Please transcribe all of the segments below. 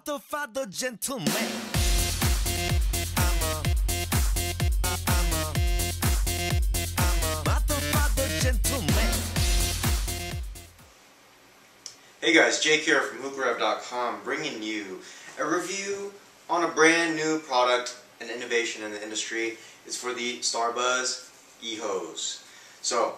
Motherfucker gentleman. Hey guys, Jake here from HookahRev.com bringing you a review on a brand new product, an innovation in the industry. It's for the Starbuzz E-HOSE. So,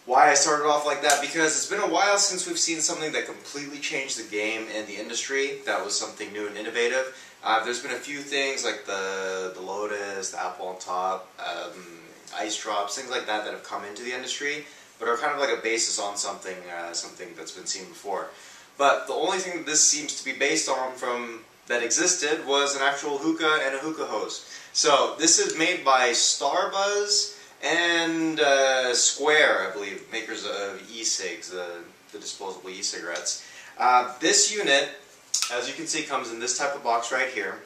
why I started off like that? Because it's been a while since we've seen something that completely changed the game in the industry. That was something new and innovative. There's been a few things like the Lotus, the apple on top, ice drops, things like that that have come into the industry, but are kind of like a basis on something that's been seen before. But the only thing that this seems to be based on from that existed was an actual hookah and a hookah hose. So this is made by Starbuzz and Square, I believe, makers of e-cigs, the disposable e-cigarettes. This unit, as you can see, comes in this type of box right here,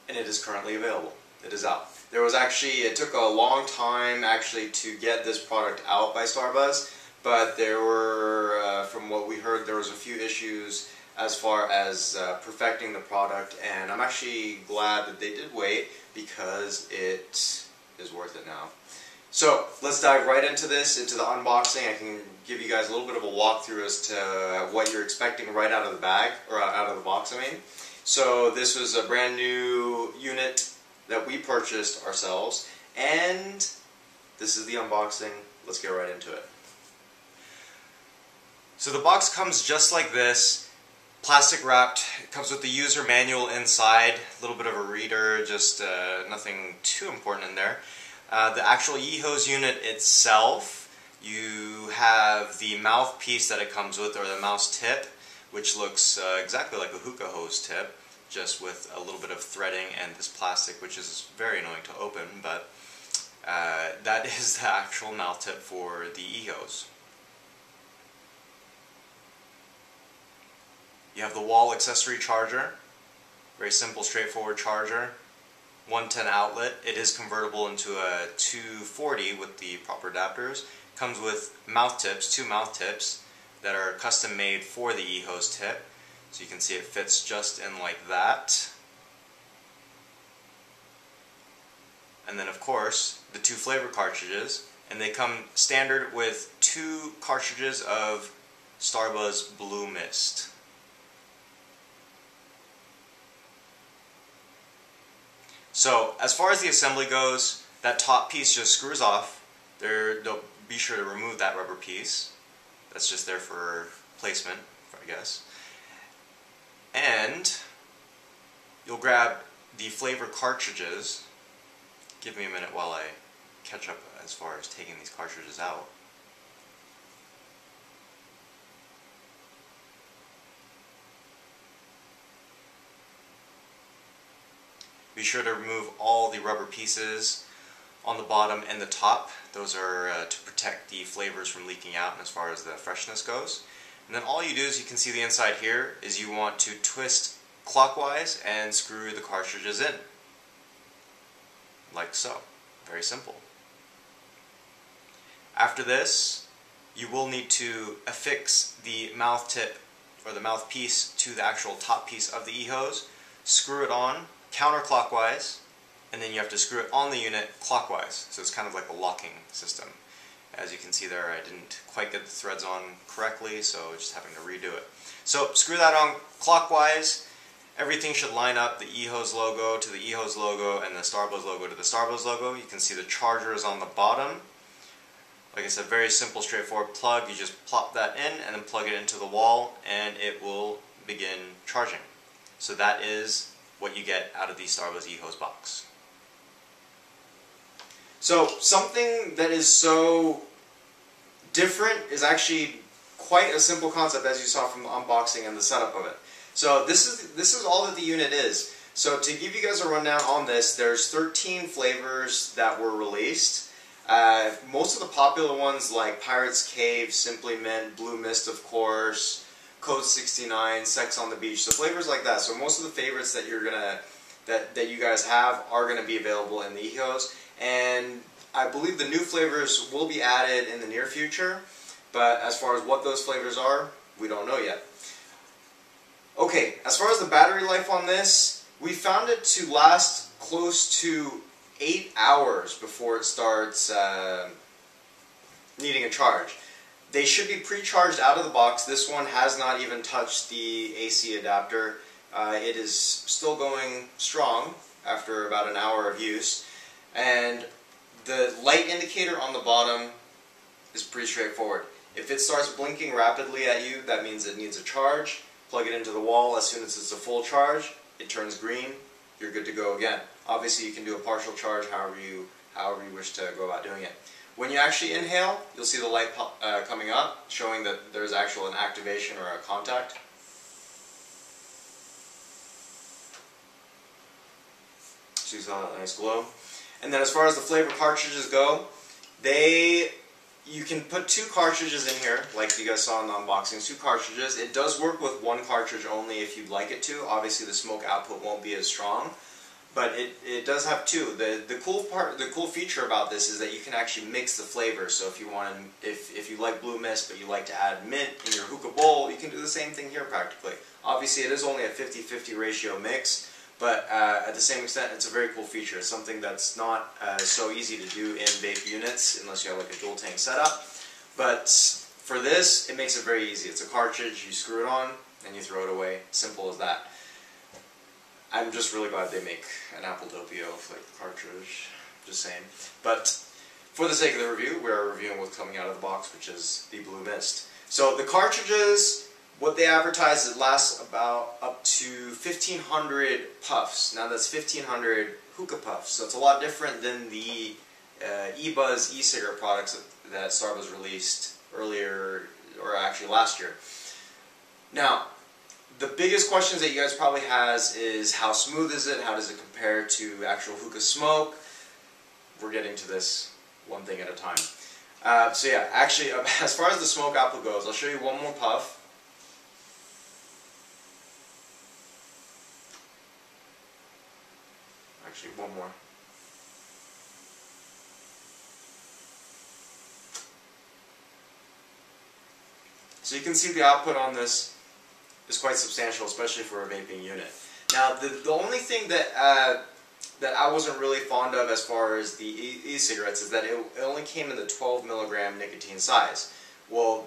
and it is currently available. It is out. It took a long time actually to get this product out by Starbuzz, but there were, from what we heard, there was a few issues as far as perfecting the product, and I'm actually glad that they did wait because it is worth it now. So let's dive right into this, into the unboxing. I can give you guys a little bit of a walkthrough as to what you're expecting right out of the bag, or out of the box, I mean. So this was a brand new unit that we purchased ourselves, and this is the unboxing. Let's get right into it. So the box comes just like this, plastic wrapped. It comes with the user manual inside, a little bit of a reader, just nothing too important in there. The actual E-HOSE unit itself, you have the mouthpiece that it comes with, or the mouse tip, which looks exactly like a hookah hose tip, just with a little bit of threading and this plastic, which is very annoying to open, but that is the actual mouth tip for the E-HOSE. You have the wall accessory charger, very simple, straightforward charger, 110 outlet. It is convertible into a 240 with the proper adapters. Comes with mouth tips, 2 mouth tips that are custom made for the E-HOSE tip. So you can see it fits just in like that. And then of course the 2 flavor cartridges, and they come standard with 2 cartridges of Starbuzz Blue Mist. So as far as the assembly goes, that top piece just screws off. They'll be sure to remove that rubber piece. That's just there for placement, I guess. And you'll grab the flavor cartridges. Give me a minute while I catch up as far as taking these cartridges out. Be sure to remove all the rubber pieces on the bottom and the top. Those are to protect the flavors from leaking out, and as far as the freshness goes. And then all you do is, you can see the inside here, is you want to twist clockwise and screw the cartridges in. Like so. Very simple. After this, you will need to affix the mouth tip, or the mouthpiece, to the actual top piece of the E-HOSE. Screw it on counterclockwise, and then you have to screw it on the unit clockwise. So it's kind of like a locking system. As you can see there, I didn't quite get the threads on correctly, so just having to redo it. So screw that on clockwise. Everything should line up, the E-HOSE logo to the E-HOSE logo, and the Starbuzz logo to the Starbuzz logo. You can see the charger is on the bottom. Like I said, very simple, straightforward plug. You just plop that in and then plug it into the wall, and it will begin charging. So that is what you get out of the Starbuzz E-HOSE box. So something that is so different is actually quite a simple concept, as you saw from the unboxing and the setup of it. So this is all that the unit is. So to give you guys a rundown on this, there's 13 flavors that were released. Most of the popular ones like Pirate's Cave, Simply Mint, Blue Mist of course, Code 69, Sex on the Beach, so flavors like that. So most of the favorites that that you guys have are gonna be available in the E-HOSE, and I believe the new flavors will be added in the near future, but as far as what those flavors are, we don't know yet. Okay, as far as the battery life on this, we found it to last close to 8 hours before it starts needing a charge. They should be pre-charged out of the box. This one has not even touched the AC adapter. It is still going strong after about an hour of use. And the light indicator on the bottom is pretty straightforward. If it starts blinking rapidly at you, that means it needs a charge. Plug it into the wall. As soon as it's a full charge, it turns green. You're good to go again. Obviously, you can do a partial charge however you wish to go about doing it. When you actually inhale, you'll see the light coming up, showing that there's actual an activation or a contact. So you saw that nice glow. And then as far as the flavor cartridges go, you can put 2 cartridges in here, like you guys saw in the unboxing, 2 cartridges. It does work with 1 cartridge only if you'd like it to. Obviously the smoke output won't be as strong, but it does have 2. The cool feature about this is that you can actually mix the flavors. So if you like blue mist but you like to add mint in your hookah bowl, you can do the same thing here practically. Obviously it is only a 50-50 ratio mix, but at the same extent, it's a very cool feature. It's something that's not so easy to do in vape units unless you have like a dual tank setup. But for this, it makes it very easy. It's a cartridge, you screw it on, and you throw it away. Simple as that. I'm just really glad they make an Apple Doppio like cartridge. Just saying. But for the sake of the review, we are reviewing what's coming out of the box, which is the Blue Mist. So the cartridges, what they advertise, it lasts about up to 1,500 puffs. Now that's 1,500 hookah puffs, so it's a lot different than the eBuzz e-cigarette products that Starbuzz released earlier, or actually last year. Now, the biggest questions that you guys probably has is how smooth is it, how does it compare to actual hookah smoke? We're getting to this one thing at a time. So yeah, actually, as far as the smoke output goes, I'll show you one more puff. Actually, one more. So you can see the output on this is quite substantial, especially for a vaping unit. Now, the only thing that I wasn't really fond of as far as the e-cigarettes is that it only came in the 12 milligram nicotine size. Well,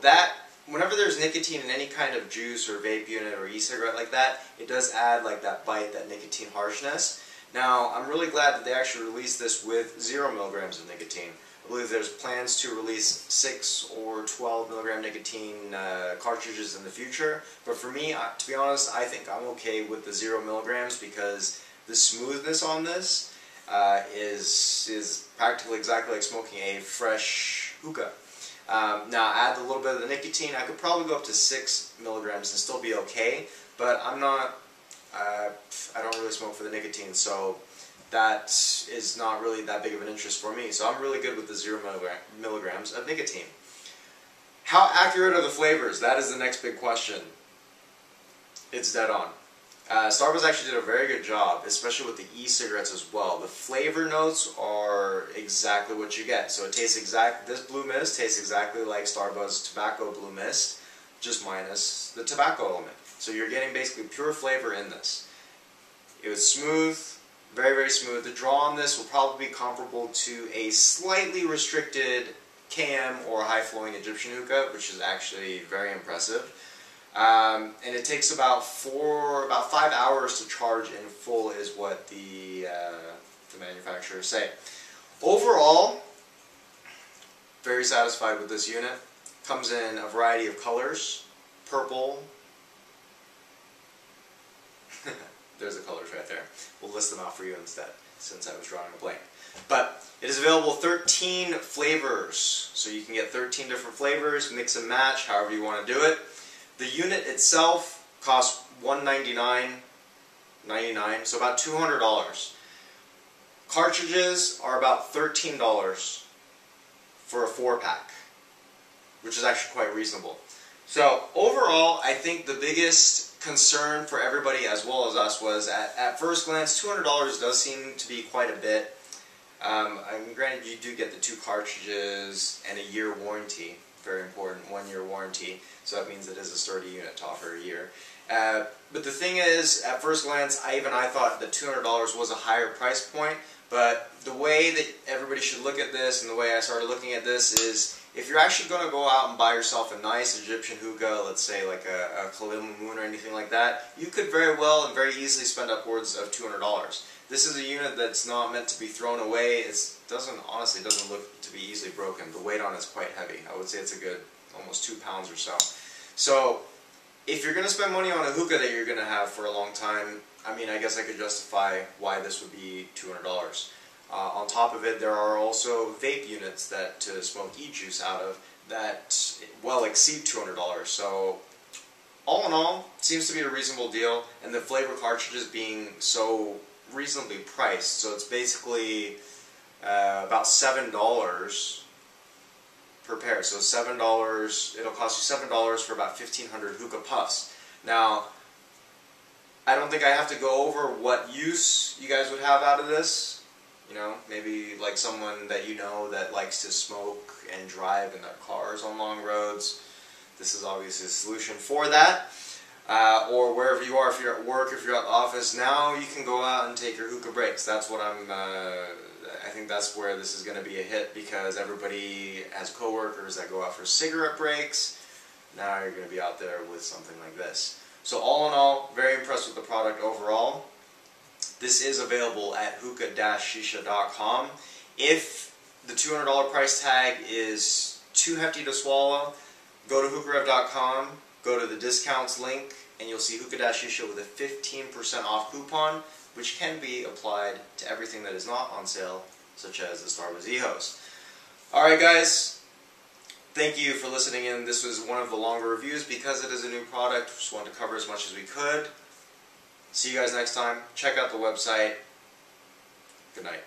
whenever there's nicotine in any kind of juice or vape unit or e-cigarette like that, it does add like that bite, that nicotine harshness. Now, I'm really glad that they actually released this with 0 milligrams of nicotine. I believe there's plans to release 6 or 12 milligram nicotine cartridges in the future. But for me, to be honest, I think I'm okay with the 0 milligrams because the smoothness on this is practically exactly like smoking a fresh hookah. Now, add a little bit of the nicotine. I could probably go up to 6 milligrams and still be okay, but I'm not. I don't really smoke for the nicotine, so that is not really that big of an interest for me. So I'm really good with the 0 milligrams of nicotine. How accurate are the flavors? That is the next big question. It's dead on. Starbuzz actually did a very good job, especially with the e-cigarettes as well. The flavor notes are exactly what you get. So it tastes this Blue Mist tastes exactly like Starbuzz Tobacco Blue Mist, just minus the tobacco element. So you're getting basically pure flavor in this. It was smooth, very, very smooth. The draw on this will probably be comparable to a slightly restricted KM or high-flowing Egyptian hookah, which is actually very impressive. And it takes about 5 hours to charge in full is what the manufacturers say. Overall, very satisfied with this unit. Comes in a variety of colors. Purple. There's the colors right there. We'll list them out for you instead, since I was drawing a blank. But it is available 13 flavors. So you can get 13 different flavors, mix and match, however you want to do it. The unit itself costs $199.99, so about $200. Cartridges are about $13 for a 4-pack, which is actually quite reasonable. So overall, I think the biggest concern for everybody as well as us was at first glance, $200 does seem to be quite a bit. I mean, granted, you do get the 2 cartridges and a year warranty. very important, 1-year warranty. So that means it is a sturdy unit to offer a year. But the thing is, at first glance, I thought that $200 was a higher price point. But the way that everybody should look at this, and the way I started looking at this, is if you're actually going to go out and buy yourself a nice Egyptian hookah, let's say like a Khalil Moon or anything like that, you could very well and very easily spend upwards of $200. This is a unit that's not meant to be thrown away. It honestly doesn't look to be easily broken. The weight on it is quite heavy. I would say it's a good almost 2 pounds or so. So if you're going to spend money on a hookah that you're going to have for a long time, I mean, I guess I could justify why this would be $200. On top of it, there are also vape units that to smoke e-juice out of that well exceed $200. So all in all, it seems to be a reasonable deal, and the flavor cartridges being so reasonably priced. So it's basically about $7 per pair. So $7, it'll cost you $7 for about 1,500 hookah puffs. Now, I don't think I have to go over what use you guys would have out of this. You know, maybe like someone that you know that likes to smoke and drive in their cars on long roads. This is obviously a solution for that. Or wherever you are, if you're at work, if you're at the office, now you can go out and take your hookah breaks. That's what I think that's where this is going to be a hit, because everybody has coworkers that go out for cigarette breaks. Now you're going to be out there with something like this. So all in all, very impressed with the product overall. This is available at hookah-shisha.com. If the $200 price tag is too hefty to swallow, go to hookahrev.com, go to the discounts link, and you'll see Hookah-Shisha with a 15% off coupon, which can be applied to everything that is not on sale, such as the Starbuzz E-HOSE. Alright guys, thank you for listening in. This was one of the longer reviews because it is a new product. Just wanted to cover as much as we could. See you guys next time. Check out the website. Good night.